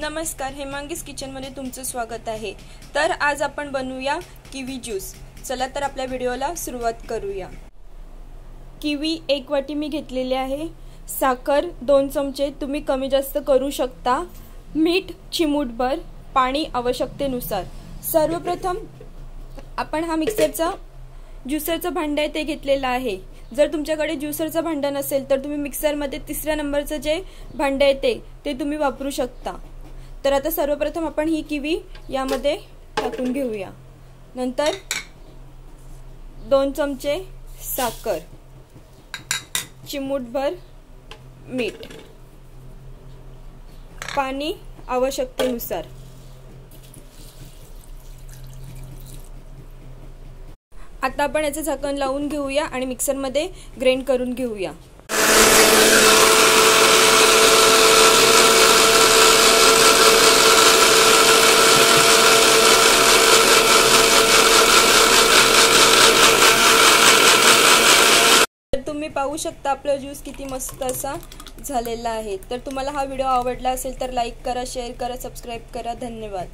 नमस्कार, हेमांगीज किचनमध्ये तुमचं स्वागत आहे। तर आज आपण बनवूया किवी ज्यूस। चला तर आपल्या व्हिडिओला सुरुवात करूया। किवी 1 वाटी मी घेतलेली आहे, साखर 2 चमचे तुम्ही कमी जास्त करू शकता, मीठ चिमूटभर, पाणी आवश्यकतेनुसार। सर्वप्रथम आपण हा मिक्सरचा ज्युसरचा भांडा आहे ते घेतलेला आहे। जर तुमच्याकडे ज्युसरचा भांडा नसेल तर तुम्ही मिक्सरमध्ये 3ऱ्या नंबरचं जे भांडा आहे ते तुम्ही वापरू शकता। तर आता सर्वप्रथम आपण ही किवी यामध्ये टाकून घेऊया। नंतर 2 चमचे साखर, चिमूटभर मीठ, पाणी आवश्यकतेनुसार। आता आपण याचे झाकण लावून घेऊया आणि मिक्सरमध्ये ग्राइंड करून घेऊया। तुम्ही पाहू शकता आपला ज्यूस किती मस्त असा झालेला आहे। तर तुम्हाला हा व्हिडिओ आवडला असेल तर लाईक करा, शेअर करा, सबस्क्राइब करा। धन्यवाद।